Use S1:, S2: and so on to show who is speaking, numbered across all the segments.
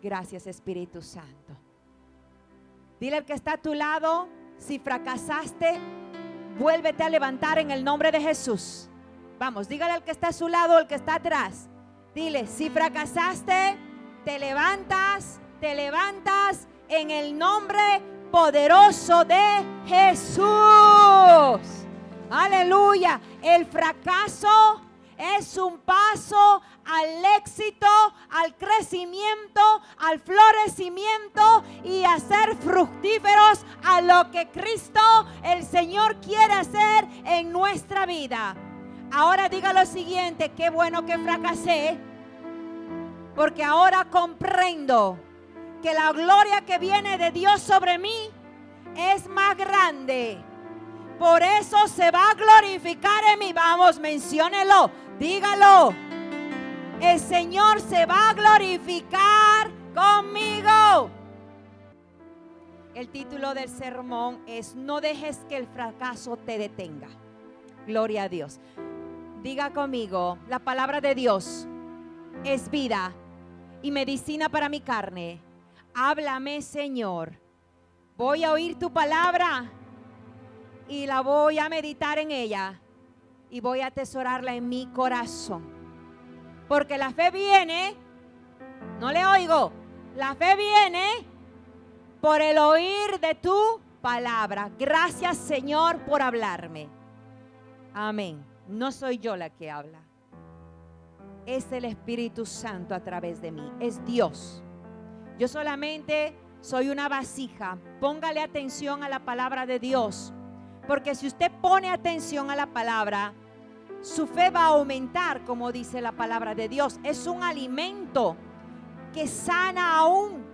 S1: Gracias, Espíritu Santo. Dile al que está a tu lado, si fracasaste, vuélvete a levantar en el nombre de Jesús. Vamos, dígale al que está a su lado, al que está atrás. Dile, si fracasaste, te levantas en el nombre poderoso de Jesús. Aleluya. El fracaso es un paso al éxito, al crecimiento, al florecimiento y a ser fructíferos a lo que Cristo, el Señor, quiere hacer en nuestra vida. Ahora diga lo siguiente: qué bueno que fracasé, porque ahora comprendo que la gloria que viene de Dios sobre mí es más grande. Por eso se va a glorificar en mí. Vamos, menciónelo, dígalo. El Señor se va a glorificar conmigo. El título del sermón es: no dejes que el fracaso te detenga. Gloria a Dios. Diga conmigo: la palabra de Dios es vida y medicina para mi carne. Háblame, Señor. Voy a oír tu palabra y la voy a meditar en ella y voy a atesorarla en mi corazón. Porque la fe viene, no le oigo, la fe viene por el oír de tu palabra. Gracias, Señor, por hablarme. Amén. No soy yo la que habla, es el Espíritu Santo a través de mí, es Dios. Yo solamente soy una vasija. Póngale atención a la palabra de Dios, porque si usted pone atención a la palabra, su fe va a aumentar, como dice la palabra de Dios. Es un alimento que sana aún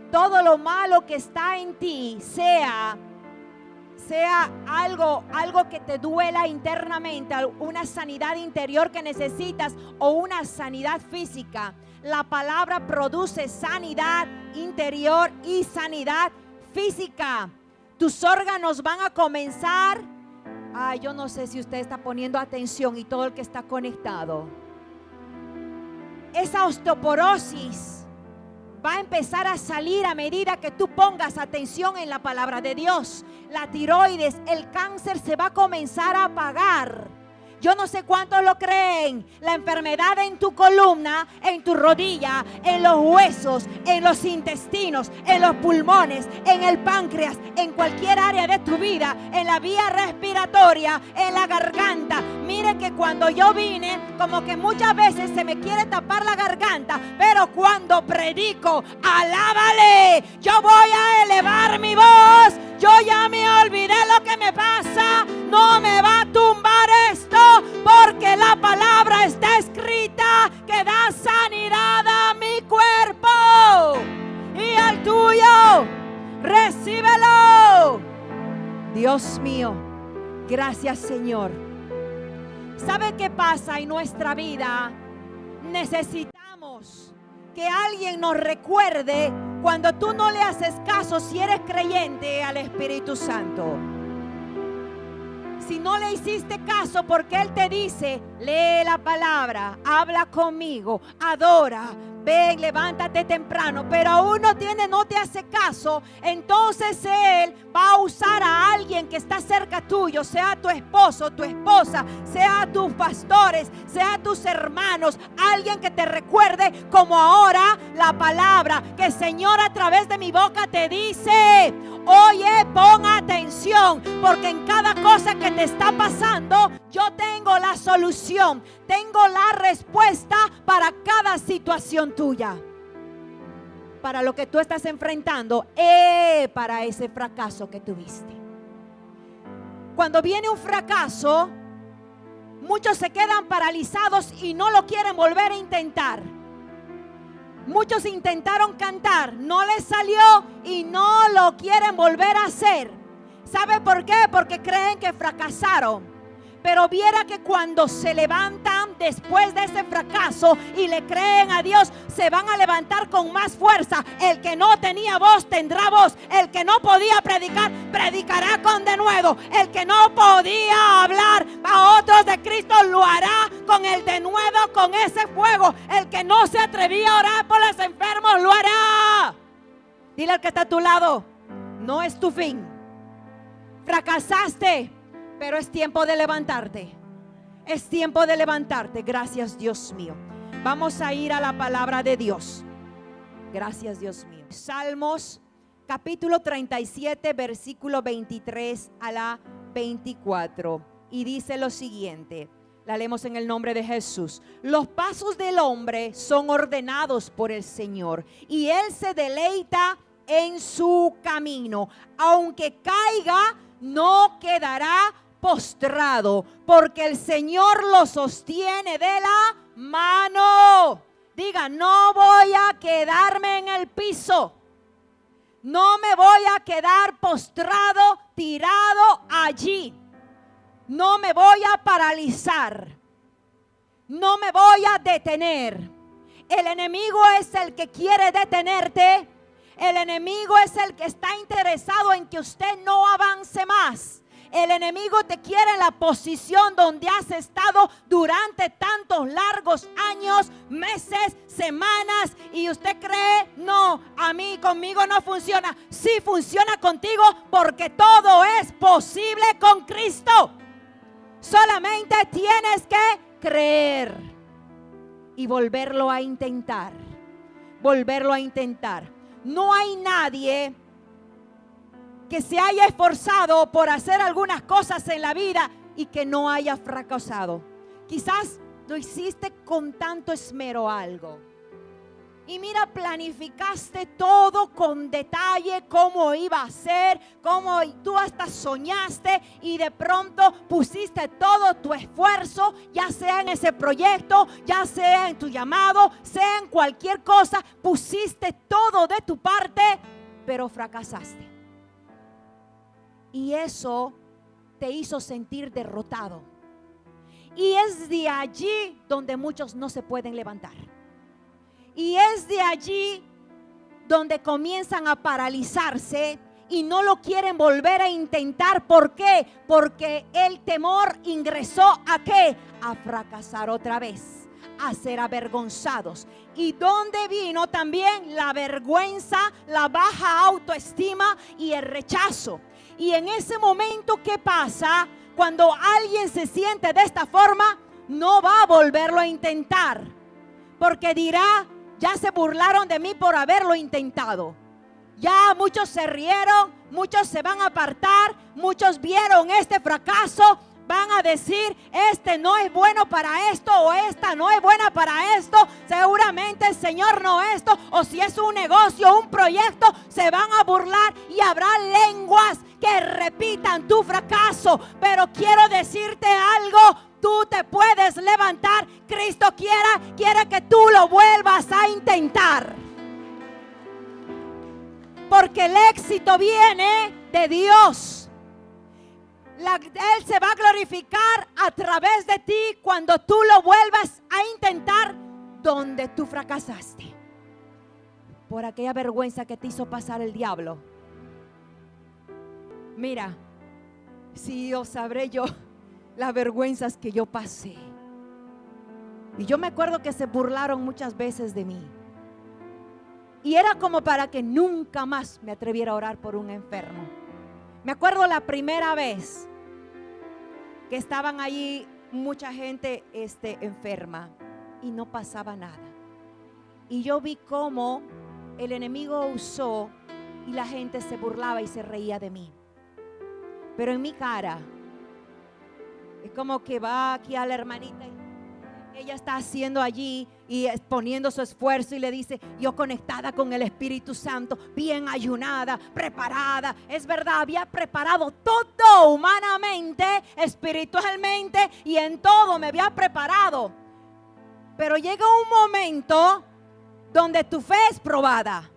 S1: todo lo malo que está en ti, sea algo que te duela internamente, una sanidad interior que necesitas o una sanidad física. La palabra produce sanidad interior y sanidad física. Tus órganos van a comenzar. Yo no sé si usted está poniendo atención y todo el que está conectado. Esa osteoporosis va a empezar a salir a medida que tú pongas atención en la palabra de Dios. La tiroides, el cáncer se va a comenzar a apagar. Yo no sé cuántos lo creen. La enfermedad en tu columna, en tu rodilla, en los huesos, en los intestinos, en los pulmones, en el páncreas, en cualquier área de tu vida, en la vía respiratoria, en la garganta. Mire que cuando yo vine, como que muchas veces se me quiere tapar la garganta, pero cuando predico, alábale, yo voy a elevar mi voz. Yo ya me olvidé lo que me pasa. No me va a tumbar esto, porque la palabra está escrita que da sanidad a mi cuerpo y al tuyo. Recíbelo. Dios mío, gracias, Señor. ¿Sabe qué pasa en nuestra vida? Necesitamos que alguien nos recuerde cuando tú no le haces caso, si eres creyente, al Espíritu Santo. Si no le hiciste caso, porque Él te dice: lee la palabra, habla conmigo, adora, ven, levántate temprano, pero aún no te hace caso, entonces Él va a usar a alguien que está cerca tuyo, sea tu esposo, tu esposa, sea tus pastores, sea tus hermanos, alguien que te recuerde, como ahora la palabra que el Señor a través de mi boca te dice: oye, pon atención, porque en cada cosa que te está pasando, yo tengo la solución, tengo la respuesta para cada situación tuya, para lo que tú estás enfrentando, para ese fracaso que tuviste. Cuando viene un fracaso, muchos se quedan paralizados y no lo quieren volver a intentar. Muchos intentaron cantar, no les salió y no lo quieren volver a hacer. ¿Sabe por qué? Porque creen que fracasaron. Pero viera que cuando se levantan después de ese fracaso y le creen a Dios, se van a levantar con más fuerza. El que no tenía voz tendrá voz. El que no podía predicar, predicará con denuedo. El que no podía hablar a otros de Cristo, lo hará con el denuedo, con ese fuego. El que no se atrevía a orar por los enfermos, lo hará Dile al que está a tu lado, no es tu fin. Fracasaste, pero es tiempo de levantarte. Es tiempo de levantarte. Gracias, Dios mío. Vamos a ir a la palabra de Dios. Gracias, Dios mío. Salmos capítulo 37, versículo 23 a la 24. Y dice lo siguiente. La leemos en el nombre de Jesús. Los pasos del hombre son ordenados por el Señor, y Él se deleita en su camino. Aunque caiga, no quedará postrado, porque el Señor lo sostiene de la mano. Diga, no voy a quedarme en el piso. No me voy a quedar postrado, tirado allí. No me voy a paralizar. No me voy a detener. El enemigo es el que quiere detenerte. El enemigo es el que está interesado en que usted no avance más. El enemigo te quiere en la posición donde has estado durante tantos largos años, meses, semanas, y usted cree, no, conmigo no funciona. Sí funciona contigo, porque todo es posible con Cristo. Solamente tienes que creer y volverlo a intentar. Volverlo a intentar. No hay nadie que se haya esforzado por hacer algunas cosas en la vida y que no haya fracasado. Quizás no hiciste con tanto esmero algo. Y mira, planificaste todo con detalle, cómo iba a ser, cómo tú hasta soñaste, y de pronto pusiste todo tu esfuerzo, ya sea en ese proyecto, ya sea en tu llamado, sea en cualquier cosa, pusiste todo de tu parte, pero fracasaste. Y eso te hizo sentir derrotado. Y es de allí donde muchos no se pueden levantar. Y es de allí donde comienzan a paralizarse y no lo quieren volver a intentar. ¿Por qué? Porque el temor ingresó ¿a qué? A fracasar otra vez, a ser avergonzados. ¿Y dónde vino también la vergüenza, la baja autoestima y el rechazo? Y en ese momento, ¿qué pasa? Cuando alguien se siente de esta forma, no va a volverlo a intentar, porque dirá, ya se burlaron de mí por haberlo intentado. Ya muchos se rieron, muchos se van a apartar, muchos vieron este fracaso, van a decir, este no es bueno para esto, o esta no es buena para esto, seguramente el Señor no esto, o si es un negocio, un proyecto, se van a burlar y habrá lenguas que repitan tu fracaso. Pero quiero decirte algo, tú te puedes levantar. Cristo quiere que tú lo vuelvas a intentar, porque el éxito viene de Dios. Él se va a glorificar a través de ti cuando tú lo vuelvas a intentar donde tú fracasaste, por aquella vergüenza que te hizo pasar el diablo. Mira, si os sabré yo las vergüenzas que yo pasé. Y yo me acuerdo que se burlaron muchas veces de mí. Y era como para que nunca más me atreviera a orar por un enfermo. Me acuerdo la primera vez que estaban allí mucha gente enferma y no pasaba nada. Y yo vi cómo el enemigo usó y la gente se burlaba y se reía de mí. Pero en mi cara, es como que va aquí a la hermanita y ella está haciendo allí y poniendo su esfuerzo y le dice, yo conectada con el Espíritu Santo, bien ayunada, preparada. Es verdad, había preparado todo humanamente, espiritualmente y en todo me había preparado. Pero llega un momento donde tu fe es probada.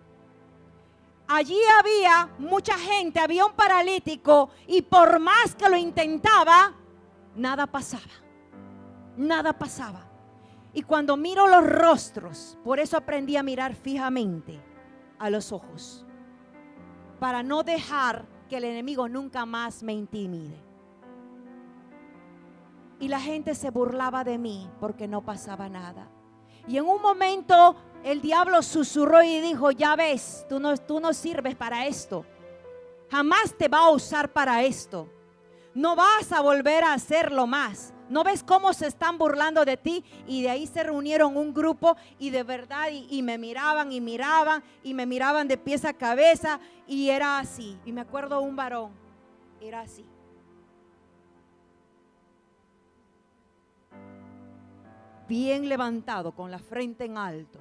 S1: Allí había mucha gente, había un paralítico y por más que lo intentaba, nada pasaba. Nada pasaba. Y cuando miro los rostros, por eso aprendí a mirar fijamente a los ojos, para no dejar que el enemigo nunca más me intimide. Y la gente se burlaba de mí porque no pasaba nada. Y en un momento el diablo susurró y dijo: ya ves, tú no sirves para esto. Jamás te va a usar para esto. No vas a volver a hacerlo más. ¿No ves cómo se están burlando de ti? Y de ahí se reunieron un grupo y de verdad y me miraban y me miraban de pies a cabeza, y era así. Y me acuerdo un varón, era así. Bien levantado, con la frente en alto,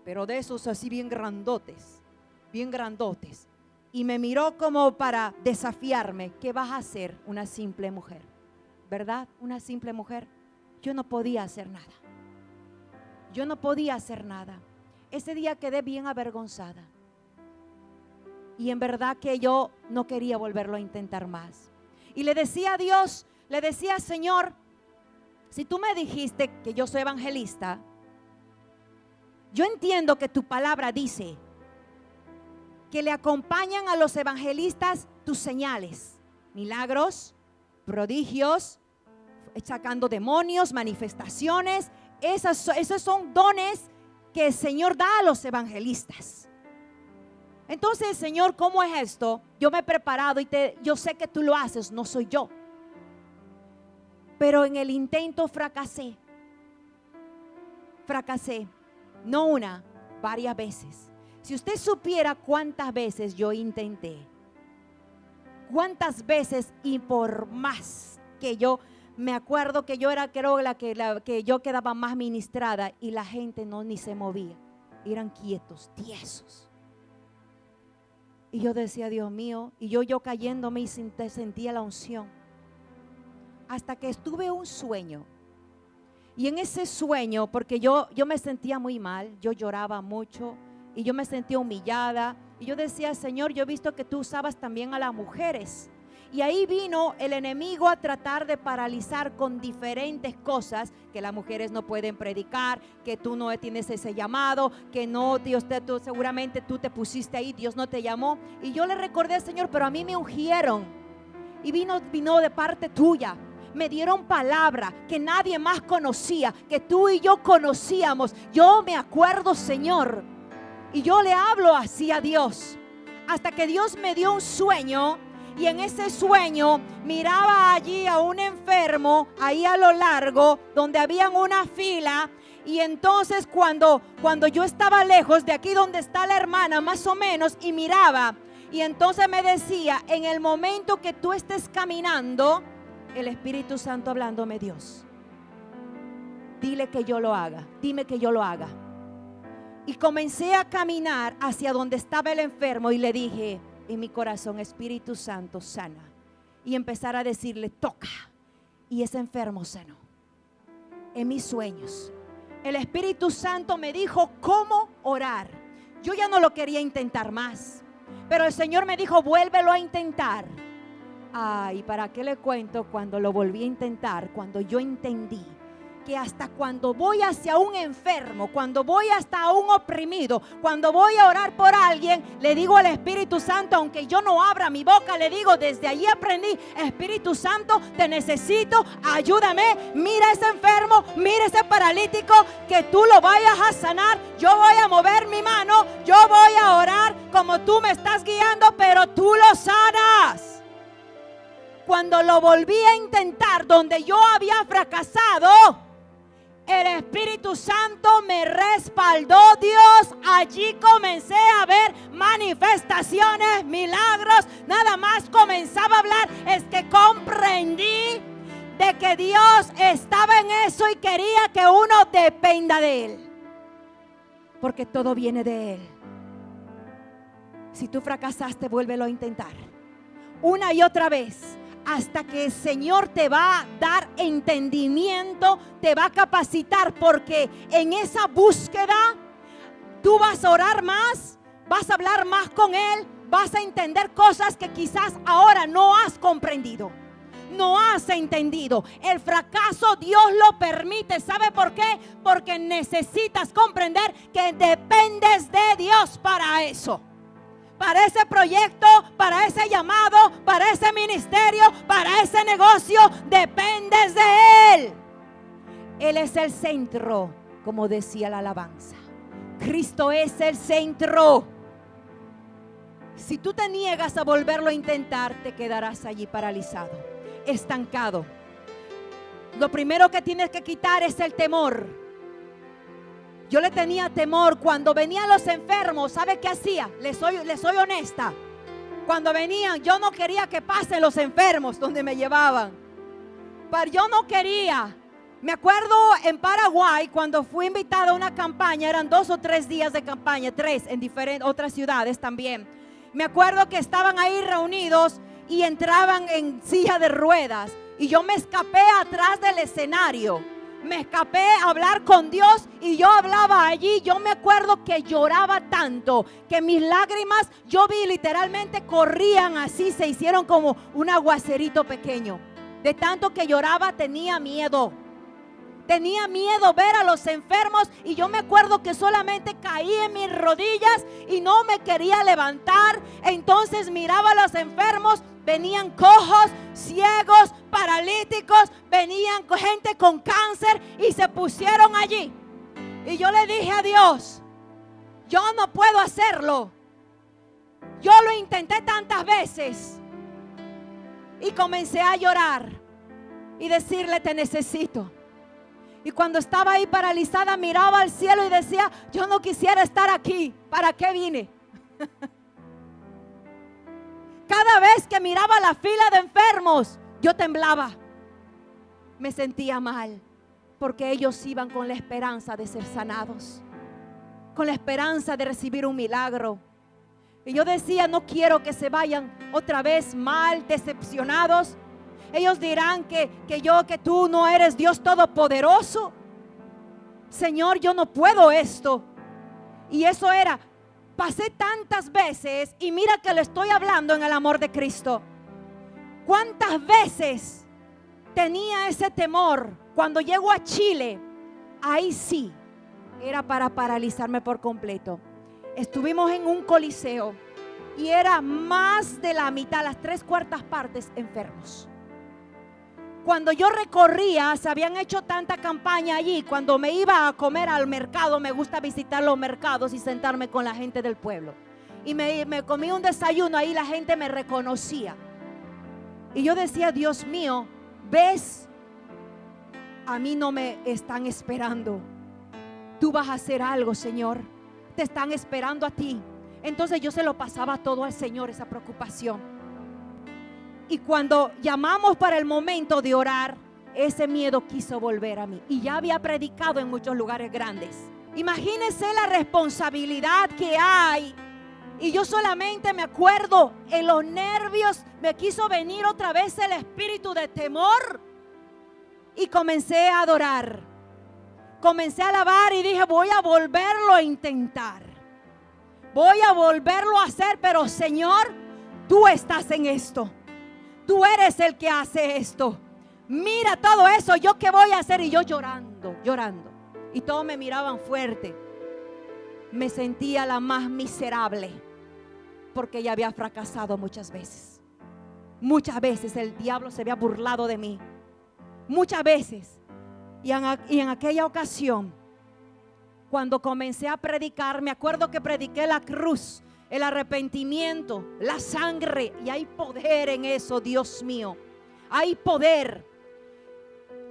S1: pero de esos así bien grandotes. Y me miró como para desafiarme: ¿qué vas a hacer, una simple mujer? ¿Verdad? Una simple mujer. Yo no podía hacer nada. Ese día quedé bien avergonzada. Y en verdad que yo no quería volverlo a intentar más. Y le decía a Dios, Señor, si tú me dijiste que yo soy evangelista, yo entiendo que tu palabra dice que le acompañan a los evangelistas tus señales, milagros, prodigios, sacando demonios, manifestaciones. Esos son dones que el Señor da a los evangelistas. Entonces, Señor, ¿cómo es esto? Yo me he preparado y yo sé que tú lo haces, no soy yo. Pero en el intento fracasé. No una, varias veces. Si usted supiera cuántas veces yo intenté, cuántas veces, y por más que yo me acuerdo que yo era, creo, que yo quedaba más ministrada, y la gente ni se movía, eran quietos, tiesos. Y yo decía: Dios mío, y yo cayéndome y sentía la unción. Hasta que tuve un sueño. Y en ese sueño, porque yo me sentía muy mal, yo lloraba mucho y yo me sentía humillada. Y yo decía: Señor, yo he visto que tú usabas también a las mujeres. Y ahí vino el enemigo a tratar de paralizar con diferentes cosas: que las mujeres no pueden predicar, que tú no tienes ese llamado, que no, Dios, seguramente tú te pusiste ahí, Dios no te llamó. Y yo le recordé al Señor: pero a mí me ungieron y vino de parte tuya. Me dieron palabra que nadie más conocía, que tú y yo conocíamos. Yo me acuerdo, Señor, y yo le hablo así a Dios, hasta que Dios me dio un sueño. Y en ese sueño miraba allí a un enfermo, ahí a lo largo, donde habían una fila. Y entonces cuando yo estaba lejos de aquí donde está la hermana, más o menos, y miraba, y entonces me decía: en el momento que tú estés caminando, el Espíritu Santo hablándome: Dios, dile que yo lo haga, dime que yo lo haga. Y comencé a caminar hacia donde estaba el enfermo y le dije en mi corazón: Espíritu Santo, sana. Y empezar a decirle: toca. Y ese enfermo sanó. En mis sueños el Espíritu Santo me dijo cómo orar. Yo ya no lo quería intentar más, pero el Señor me dijo: vuélvelo a intentar. Ay, ¿para qué le cuento? Cuando lo volví a intentar, cuando yo entendí que hasta cuando voy hacia un enfermo, cuando voy hasta un oprimido, cuando voy a orar por alguien, le digo al Espíritu Santo, aunque yo no abra mi boca, le digo, desde allí aprendí: Espíritu Santo, te necesito, ayúdame, mira ese enfermo, mira ese paralítico, que tú lo vayas a sanar. Yo voy a mover mi mano, yo voy a orar como tú me estás guiando, pero tú lo sanas. Cuando lo volví a intentar, donde yo había fracasado, el Espíritu Santo me respaldó, Dios. Allí comencé a ver manifestaciones, milagros. Nada más comenzaba a hablar, es que comprendí de que Dios estaba en eso y quería que uno dependa de Él, porque todo viene de Él. Si tú fracasaste, vuélvelo a intentar una y otra vez, hasta que el Señor te va a dar entendimiento, te va a capacitar, porque en esa búsqueda tú vas a orar más, vas a hablar más con Él, vas a entender cosas que quizás ahora no has comprendido, no has entendido. El fracaso Dios lo permite. ¿Sabe por qué? Porque necesitas comprender que dependes de Dios para eso. Para ese proyecto, para ese llamado, para ese ministerio, para ese negocio, dependes de Él. Él es el centro, como decía la alabanza. Cristo es el centro. Si tú te niegas a volverlo a intentar, te quedarás allí paralizado, estancado. Lo primero que tienes que quitar es el temor. Yo le tenía temor cuando venían los enfermos. ¿Sabe qué hacía? Les soy honesta. Cuando venían, yo no quería que pasen los enfermos donde me llevaban. Pero yo no quería. Me acuerdo en Paraguay, cuando fui invitada a una campaña, eran 2 o 3 días de campaña, 3 en diferentes otras ciudades también. Me acuerdo que estaban ahí reunidos y entraban en silla de ruedas. Y yo me escapé atrás del escenario. Me escapé a hablar con Dios y yo hablaba allí. Yo me acuerdo que lloraba tanto que mis lágrimas, yo vi literalmente corrían así, se hicieron como un aguacerito pequeño. De tanto que lloraba, tenía miedo. Tenía miedo ver a los enfermos y yo me acuerdo que solamente caí en mis rodillas y no me quería levantar. Entonces miraba a los enfermos, venían cojos, ciegos, paralíticos, venían gente con cáncer y se pusieron allí. Y yo le dije a Dios, yo no puedo hacerlo. Yo lo intenté tantas veces y comencé a llorar y decirle, te necesito. Y cuando estaba ahí paralizada, miraba al cielo y decía, yo no quisiera estar aquí. ¿Para qué vine? Cada vez que miraba la fila de enfermos, yo temblaba. Me sentía mal, porque ellos iban con la esperanza de ser sanados, con la esperanza de recibir un milagro. Y yo decía, no quiero que se vayan otra vez mal, decepcionados. Ellos dirán que tú no eres Dios todopoderoso. Señor, yo no puedo esto. Y eso era, pasé tantas veces y mira que le estoy hablando en el amor de Cristo. ¿Cuántas veces tenía ese temor? Cuando llego a Chile, ahí sí, era para paralizarme por completo. Estuvimos en un coliseo y era más de la mitad, las 3/4 partes enfermos. Cuando yo recorría, se habían hecho tanta campaña allí. Cuando me iba a comer al mercado, me gusta visitar los mercados y sentarme con la gente del pueblo. Y me comí un desayuno, ahí la gente me reconocía. Y yo decía, Dios mío, ¿ves? A mí no me están esperando. Tú vas a hacer algo, Señor. Te están esperando a ti. Entonces yo se lo pasaba todo al Señor, esa preocupación. Y cuando llamamos para el momento de orar, ese miedo quiso volver a mí. Y ya había predicado en muchos lugares grandes. Imagínense la responsabilidad que hay. Y yo solamente me acuerdo, en los nervios me quiso venir otra vez el espíritu de temor. Y comencé a adorar. Comencé a alabar y dije, voy a volverlo a intentar. Voy a volverlo a hacer, pero Señor, tú estás en esto. Tú eres el que hace esto. Mira todo eso, ¿yo qué voy a hacer? Y yo llorando. Y todos me miraban fuerte. Me sentía la más miserable, porque ya había fracasado muchas veces. Muchas veces el diablo se había burlado de mí. Muchas veces. Y en aquella ocasión, cuando comencé a predicar, me acuerdo que prediqué la cruz, el arrepentimiento, la sangre, y hay poder en eso, Dios mío. Hay poder.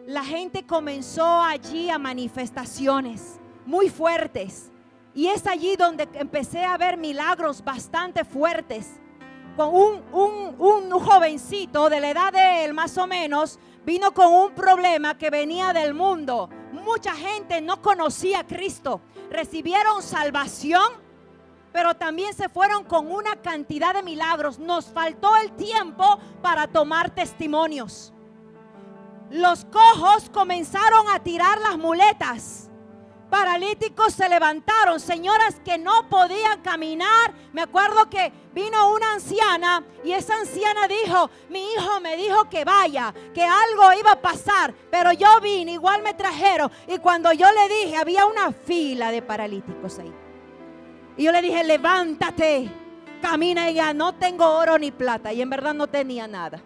S1: La gente comenzó allí a manifestaciones muy fuertes. Y es allí donde empecé a ver milagros bastante fuertes. Con un jovencito de la edad de él más o menos, vino con un problema que venía del mundo. Mucha gente no conocía a Cristo. Recibieron salvación, pero también se fueron con una cantidad de milagros. Nos faltó el tiempo para tomar testimonios. Los cojos comenzaron a tirar las muletas. Paralíticos se levantaron. Señoras que no podían caminar. Me acuerdo que vino una anciana y esa anciana dijo, mi hijo me dijo que vaya, que algo iba a pasar, pero yo vine, igual me trajeron. Y cuando yo le dije, había una fila de paralíticos ahí. Y yo le dije, levántate, camina. Y ya no tengo oro ni plata. Y en verdad no tenía nada.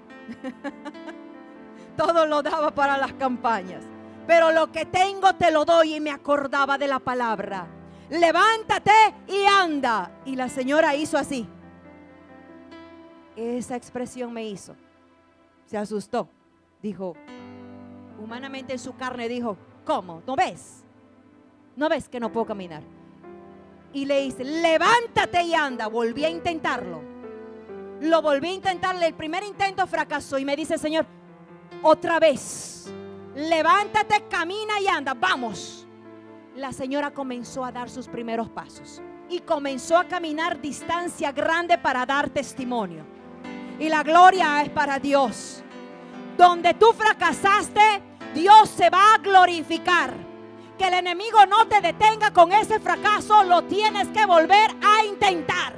S1: Todo lo daba para las campañas. Pero lo que tengo te lo doy. Y me acordaba de la palabra. levántate y anda. Y la señora hizo así. Esa expresión me hizo. Se asustó. Dijo, humanamente en su carne dijo, ¿cómo? ¿No ves? ¿No ves que no puedo caminar? Y le dice, levántate y anda. Volví a intentarlo. Lo volví a intentar. El primer intento fracasó. Y me dice, Señor, otra vez, levántate, camina y anda. Vamos. La señora comenzó a dar sus primeros pasos. Y comenzó a caminar distancia grande para dar testimonio. Y la gloria es para Dios. Donde tú fracasaste, Dios se va a glorificar. Que el enemigo no te detenga con ese fracaso, lo tienes que volver a intentar.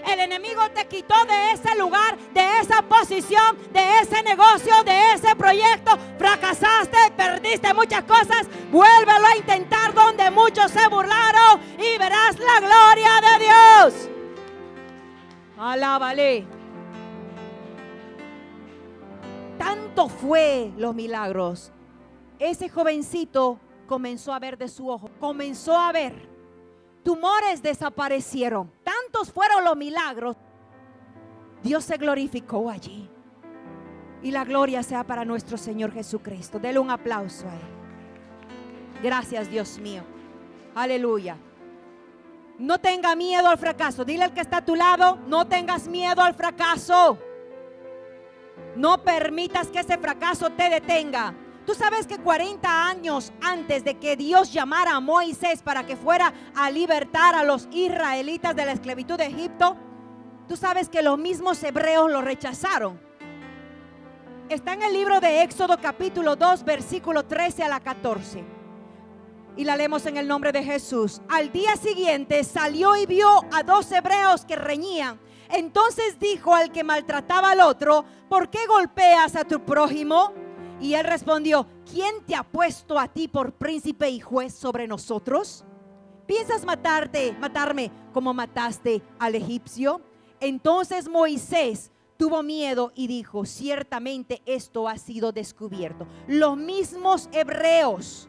S1: El enemigo te quitó de ese lugar, de esa posición, de ese negocio, de ese proyecto. Fracasaste, perdiste muchas cosas. Vuélvelo a intentar donde muchos se burlaron y verás la gloria de Dios. Alábale. Tanto fue los milagros. Ese jovencito comenzó a ver de su ojo, comenzó a ver. Tumores desaparecieron. Tantos fueron los milagros. Dios se glorificó allí. Y la gloria sea para nuestro Señor Jesucristo. Dele un aplauso a Él. Gracias, Dios mío. Aleluya. No tenga miedo al fracaso. Dile al que está a tu lado, no tengas miedo al fracaso. No permitas que ese fracaso te detenga. Tú sabes que 40 años antes de que Dios llamara a Moisés para que fuera a libertar a los israelitas de la esclavitud de Egipto, tú sabes que los mismos hebreos lo rechazaron. Está en el libro de Éxodo capítulo 2 versículo 13 a la 14. Y la leemos en el nombre de Jesús. Al día siguiente salió y vio a 2 hebreos que reñían. Entonces dijo al que maltrataba al otro, ¿por qué golpeas a tu prójimo? Y él respondió, ¿quién te ha puesto a ti por príncipe y juez sobre nosotros? ¿Piensas matarme como mataste al egipcio? Entonces Moisés tuvo miedo y dijo, ciertamente esto ha sido descubierto. Los mismos hebreos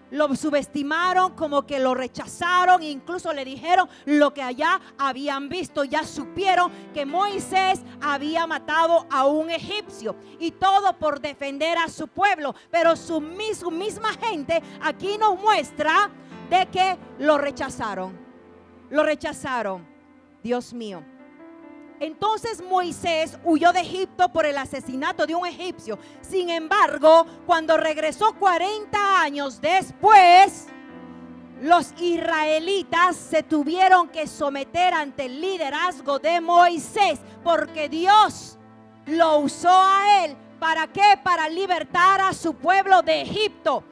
S1: lo subestimaron, como que lo rechazaron, incluso le dijeron lo que allá habían visto. Ya supieron que Moisés había matado a un egipcio, y todo por defender a su pueblo. Pero su misma gente aquí nos muestra de que lo rechazaron. Lo rechazaron. Dios mío. Entonces Moisés huyó de Egipto por el asesinato de un egipcio. Sin embargo, cuando regresó 40 años después, los israelitas se tuvieron que someter ante el liderazgo de Moisés, porque Dios lo usó a él. ¿Para qué? Para libertar a su pueblo de Egipto.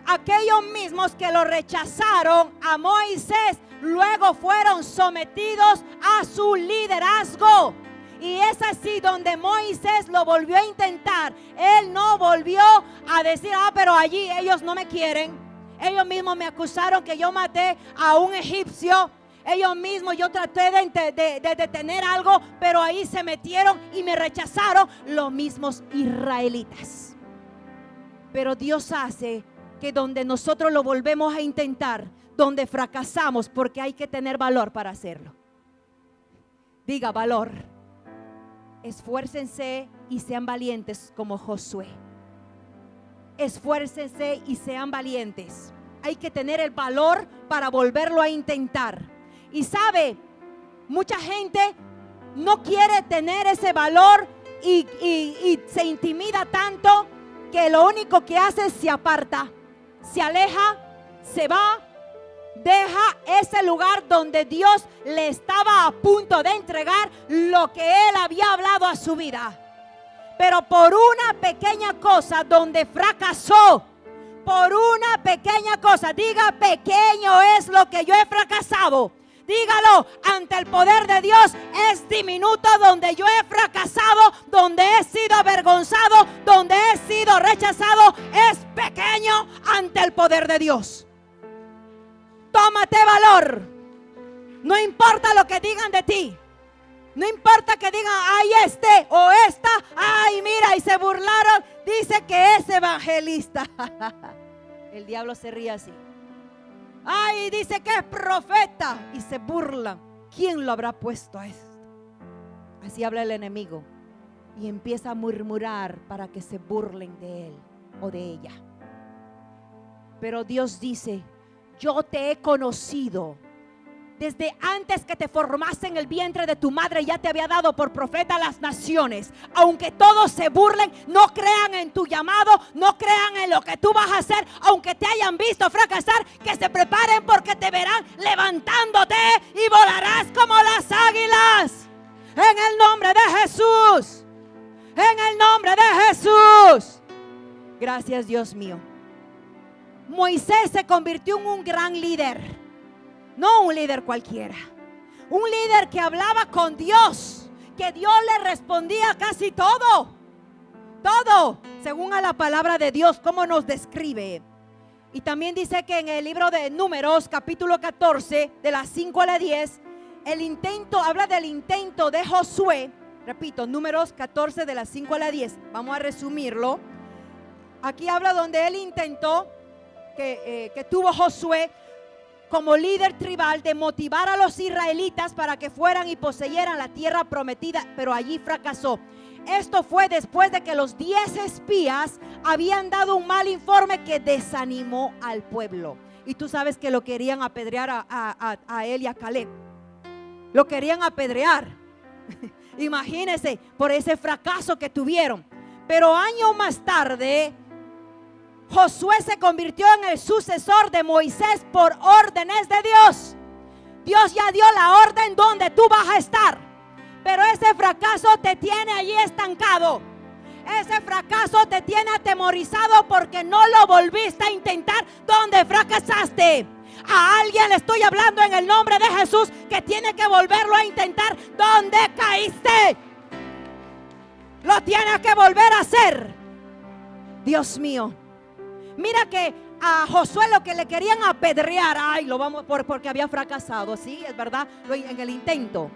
S1: Aquellos mismos que lo rechazaron a Moisés, luego fueron sometidos a su liderazgo. Y es así donde Moisés lo volvió a intentar. Él no volvió a decir, pero allí ellos no me quieren. Ellos mismos me acusaron que yo maté a un egipcio. Ellos mismos, yo traté de detener algo, pero ahí se metieron y me rechazaron los mismos israelitas. Pero Dios hace que donde nosotros lo volvemos a intentar, donde fracasamos, porque hay que tener valor para hacerlo. Diga valor. Esfuércense y sean valientes como Josué. Esfuércense y sean valientes. Hay que tener el valor para volverlo a intentar. Y sabe, mucha gente no quiere tener ese valor y se intimida tanto que lo único que hace es se aparta, se aleja, se va. Deja ese lugar donde Dios le estaba a punto de entregar lo que Él había hablado a su vida. Pero por una pequeña cosa donde fracasó, por una pequeña cosa, diga, pequeño es lo que yo he fracasado. Dígalo, ante el poder de Dios es diminuto donde yo he fracasado, donde he sido avergonzado, donde he sido rechazado, es pequeño ante el poder de Dios. Tómate valor. No importa lo que digan de ti. No importa que digan, ay, este o esta, ay, mira, y se burlaron. Dice que es evangelista. El diablo se ríe así. Ay, dice que es profeta y se burlan. ¿Quién lo habrá puesto a esto? Así habla el enemigo y empieza a murmurar para que se burlen de él o de ella. Pero Dios dice: yo te he conocido. Desde antes que te formaste en el vientre de tu madre ya te había dado por profeta a las naciones. Aunque todos se burlen, no crean en tu llamado, no crean en lo que tú vas a hacer. Aunque te hayan visto fracasar, que se preparen porque te verán levantándote y volarás como las águilas. En el nombre de Jesús. En el nombre de Jesús. Gracias, Dios mío. Moisés se convirtió en un gran líder. No un líder cualquiera, un líder que hablaba con Dios, que Dios le respondía casi todo, según a la palabra de Dios, como nos describe. Y también dice que en el libro de Números, capítulo 14, de las 5 a las 10, habla del intento de Josué. Repito, Números 14, de las 5 a las 10. Vamos a resumirlo. Aquí habla donde él intentó, que tuvo Josué como líder tribal, de motivar a los israelitas para que fueran y poseyeran la tierra prometida, pero allí fracasó. Esto fue después de que los 10 espías habían dado un mal informe que desanimó al pueblo. Y tú sabes que lo querían apedrear a él y a Caleb. Lo querían apedrear. Imagínense, por ese fracaso que tuvieron. Pero años más tarde, Josué se convirtió en el sucesor de Moisés por órdenes de Dios. Dios ya dio la orden donde tú vas a estar. Pero ese fracaso te tiene allí estancado. Ese fracaso te tiene atemorizado porque no lo volviste a intentar donde fracasaste. A alguien le estoy hablando en el nombre de Jesús que tiene que volverlo a intentar donde caíste. Lo tienes que volver a hacer. Dios mío. Mira que a Josué lo que le querían apedrear, porque había fracasado, sí, es verdad, en el intento.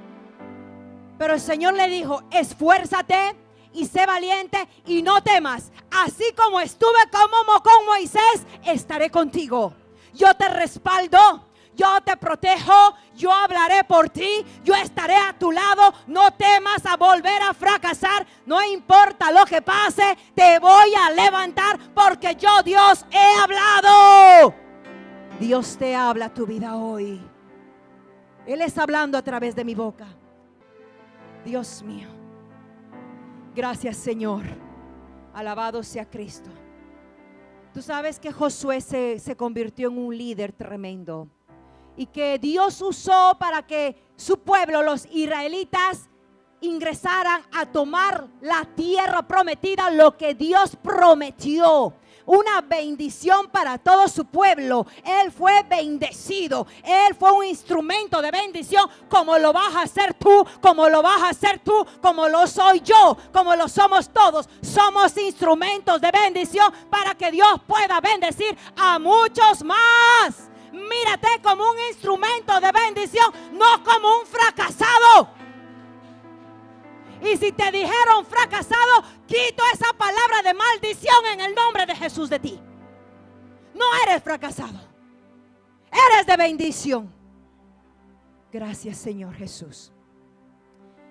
S1: Pero el Señor le dijo: esfuérzate y sé valiente y no temas. Así como estuve con Moisés, estaré contigo. Yo te respaldo, yo te protejo, yo hablaré por ti, yo estaré a tu lado. No temas a volver a fracasar. No importa lo que pase, te voy a levantar porque yo, Dios, he hablado. Dios te habla a tu vida hoy. Él está hablando a través de mi boca. Dios mío. Gracias, Señor. Alabado sea Cristo. Tú sabes que Josué se convirtió en un líder tremendo. Y que Dios usó para que su pueblo, los israelitas, ingresaran a tomar la tierra prometida, lo que Dios prometió. Una bendición para todo su pueblo. Él fue bendecido. Él fue un instrumento de bendición, como lo vas a hacer tú, como lo vas a hacer tú, como lo soy yo, como lo somos todos. Somos instrumentos de bendición para que Dios pueda bendecir a muchos más. Mírate como un instrumento de bendición, no como un fracasado. Y si te dijeron fracasado, quito esa palabra de maldición en el nombre de Jesús de ti. No eres fracasado, eres de bendición. Gracias, Señor Jesús.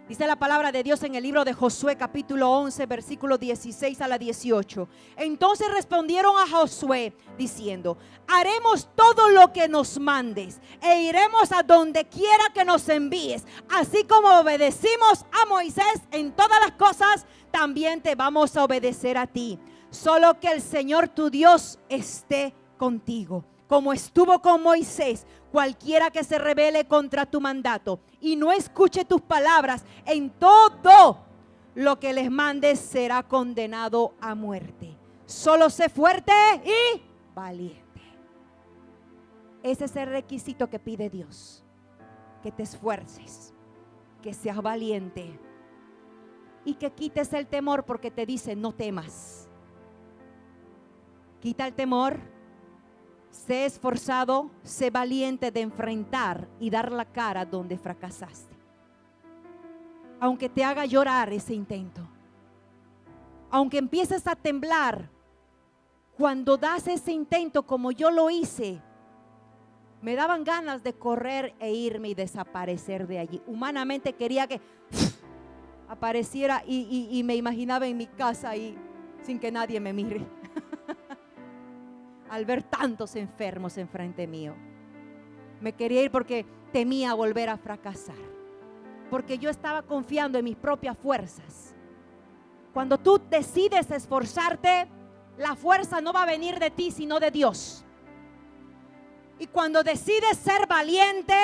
S1: Dice la palabra de Dios en el libro de Josué, capítulo 11, versículos 16 a la 18. Entonces respondieron a Josué diciendo: haremos todo lo que nos mandes e iremos a donde quiera que nos envíes. Así como obedecimos a Moisés en todas las cosas, también te vamos a obedecer a ti. Solo que el Señor tu Dios esté contigo, como estuvo con Moisés. Cualquiera que se rebele contra tu mandato y no escuche tus palabras, en todo lo que les mandes será condenado a muerte. Solo sé fuerte y valiente. Ese es el requisito que pide Dios: que te esfuerces, que seas valiente y que quites el temor, porque te dice: no temas. Quita el temor. Sé esforzado, sé valiente de enfrentar y dar la cara donde fracasaste. Aunque te haga llorar ese intento, aunque empieces a temblar cuando das ese intento como yo lo hice, Me daban ganas de correr e irme y desaparecer de allí. Humanamente quería que apareciera y me imaginaba en mi casa ahí sin que nadie me mire. Al ver tantos enfermos enfrente mío. Me quería ir porque temía volver a fracasar. Porque yo estaba confiando en mis propias fuerzas. Cuando tú decides esforzarte, la fuerza no va a venir de ti, sino de Dios. Y cuando decides ser valiente,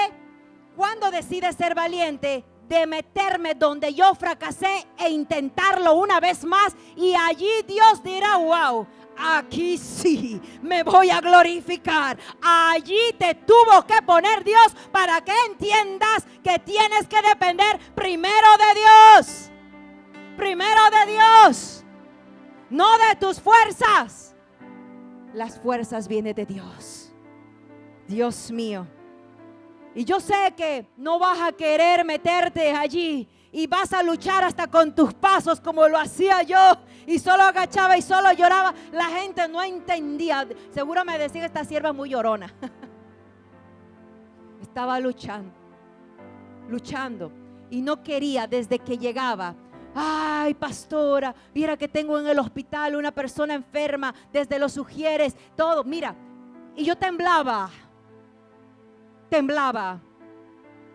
S1: de meterme donde yo fracasé e intentarlo una vez más, y allí Dios dirá, wow, aquí sí me voy a glorificar. Allí te tuvo que poner Dios para que entiendas que tienes que depender primero de Dios. Primero de Dios, no de tus fuerzas. Las fuerzas vienen de Dios. Dios mío. Y yo sé que no vas a querer meterte allí y vas a luchar hasta con tus pasos como lo hacía yo, y solo agachaba y solo lloraba. La gente no entendía. Seguro me decía, esta sierva muy llorona. Estaba luchando y no quería. Desde que llegaba, ay, pastora, mira que tengo en el hospital una persona enferma, desde los ujieres, todo, mira. Y yo temblaba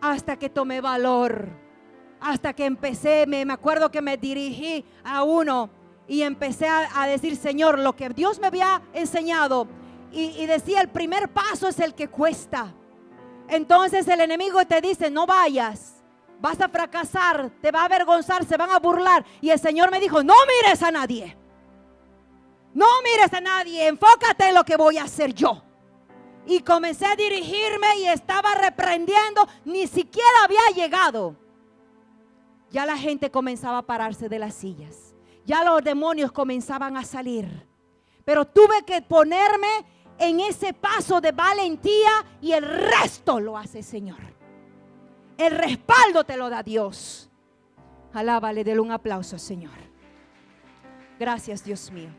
S1: hasta que tomé valor, hasta que empecé. Me acuerdo que me dirigí a uno y empecé a decir, Señor, lo que Dios me había enseñado, y decía, el primer paso es el que cuesta. Entonces el enemigo te dice, no vayas, vas a fracasar, te va a avergonzar, se van a burlar. Y el Señor me dijo, no mires a nadie, enfócate en lo que voy a hacer yo. Y comencé a dirigirme y estaba reprendiendo, ni siquiera había llegado. Ya la gente comenzaba a pararse de las sillas, ya los demonios comenzaban a salir. Pero tuve que ponerme en ese paso de valentía, y el resto lo hace el Señor. El respaldo te lo da Dios. Alábale, dele un aplauso, Señor. Gracias, Dios mío.